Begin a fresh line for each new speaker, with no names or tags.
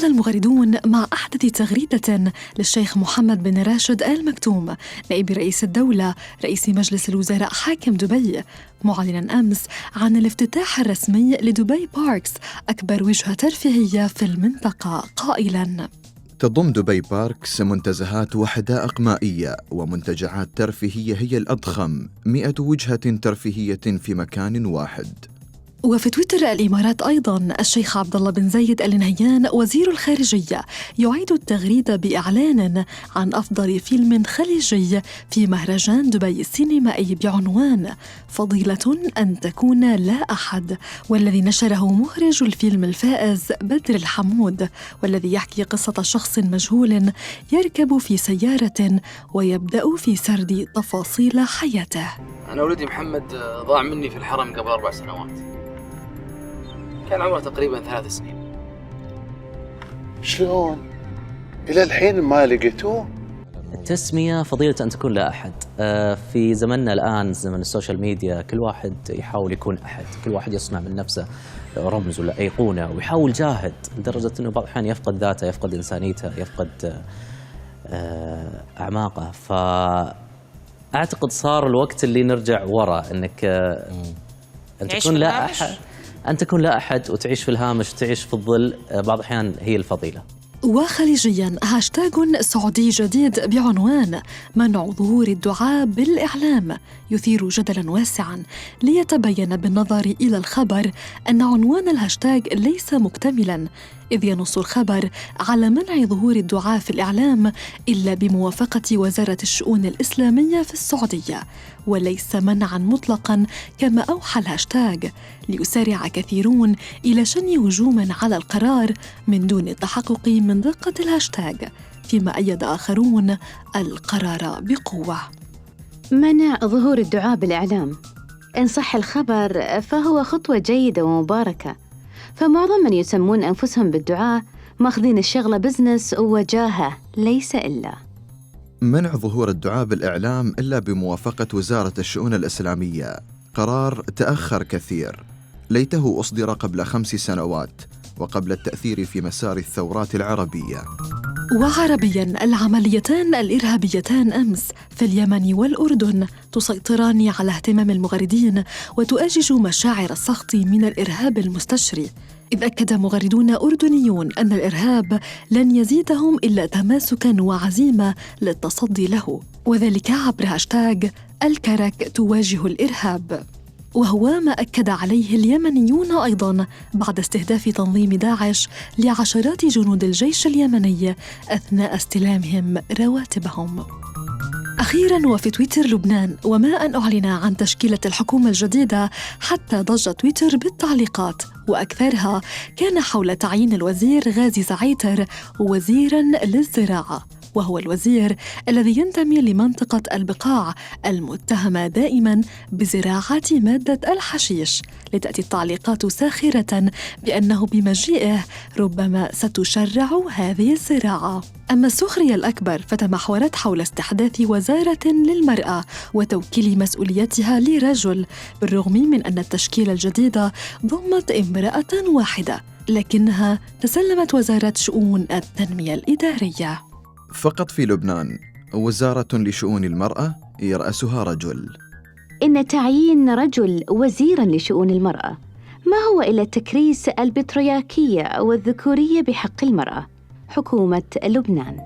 تفاعل المغردون مع أحدث تغريدة للشيخ محمد بن راشد آل مكتوم نائب رئيس الدولة رئيس مجلس الوزراء حاكم دبي، معلناً أمس عن الافتتاح الرسمي لدبي باركس أكبر وجهة ترفيهية في المنطقة، قائلاً:
تضم دبي باركس منتزهات وحدائق مائية ومنتجعات ترفيهية هي الأضخم 100 وجهة ترفيهية في مكان واحد.
وفي تويتر الإمارات أيضاً الشيخ عبد الله بن زايد آل نهيان وزير الخارجية يعيد التغريدة بإعلان عن أفضل فيلم خليجي في مهرجان دبي السينمائي بعنوان فضيلة أن تكون لا أحد، والذي نشره مخرج الفيلم الفائز بدر الحمود، والذي يحكي قصة شخص مجهول يركب في سيارة ويبدأ في سرد تفاصيل حياته.
أنا ولدي محمد ضاع مني في الحرم قبل 4 سنوات، كان عمره تقريباً 3 سنين.
شلون؟ إلى الحين ما لقيتوه؟
التسمية فضيلة أن تكون لا أحد. في زمننا الآن زمن السوشيال ميديا كل واحد يحاول يكون أحد، كل واحد يصنع من نفسه رمز ولا أيقونة ويحاول يجاهد لدرجة أنه بعض الأحيان يفقد ذاته، يفقد إنسانيته، يفقد أعماقه. فأعتقد صار الوقت اللي نرجع وراء، أنك أن تكون لا أحد، أن تكون لا أحد وتعيش في الهامش وتعيش في الظل، بعض الأحيان هي الفضيلة.
وخليجياً هاشتاج سعودي جديد بعنوان منع ظهور الدعاء بالإعلام يثير جدلاً واسعاً، ليتبين بالنظر إلى الخبر أن عنوان الهاشتاج ليس مكتملاً، إذ ينص الخبر على منع ظهور الدعاء في الإعلام إلا بموافقة وزارة الشؤون الإسلامية في السعودية، وليس منعاً مطلقاً كما أوحى الهاشتاج، ليسارع كثيرون إلى شن هجوم على القرار من دون التحقق من دقة الهاشتاج، فيما أيد آخرون القرار بقوة.
منع ظهور الدعاء بالإعلام إن صح الخبر فهو خطوة جيدة ومباركة، فمعظم من يسمون أنفسهم بالدعاء ماخذين الشغلة بزنس ووجاهة، ليس إلا.
منع ظهور الدعاء بالإعلام إلا بموافقة وزارة الشؤون الإسلامية قرار تأخر كثير، ليته أصدر قبل 5 سنوات وقبل التأثير في مسار الثورات العربية.
وعربياً العمليتان الإرهابيتان أمس في اليمن والأردن تسيطران على اهتمام المغردين وتؤجج مشاعر السخط من الإرهاب المستشري، إذ أكد مغردون أردنيون أن الإرهاب لن يزيدهم إلا تماسكاً وعزيمة للتصدي له، وذلك عبر هاشتاج الكرك تواجه الإرهاب، وهو ما أكد عليه اليمنيون أيضاً بعد استهداف تنظيم داعش لعشرات جنود الجيش اليمني أثناء استلامهم رواتبهم. أخيراً وفي تويتر لبنان، وما أن أعلن عن تشكيلة الحكومة الجديدة حتى ضج تويتر بالتعليقات، وأكثرها كان حول تعيين الوزير غازي زعيتر وزيراً للزراعة، وهو الوزير الذي ينتمي لمنطقة البقاع المتهمة دائماً بزراعة مادة الحشيش، لتأتي التعليقات ساخرة بأنه بمجيئه ربما ستشرع هذه الزراعة. أما السخرية الأكبر فتمحورت حول استحداث وزارة للمرأة وتوكيل مسؤوليتها لرجل، بالرغم من أن التشكيلة الجديدة ضمت امرأة واحدة، لكنها تسلمت وزارة شؤون التنمية الإدارية.
فقط في لبنان وزارة لشؤون المرأة يرأسها رجل.
إن تعيين رجل وزيراً لشؤون المرأة ما هو إلا تكريس البترياكية والذكورية بحق المرأة. حكومة لبنان.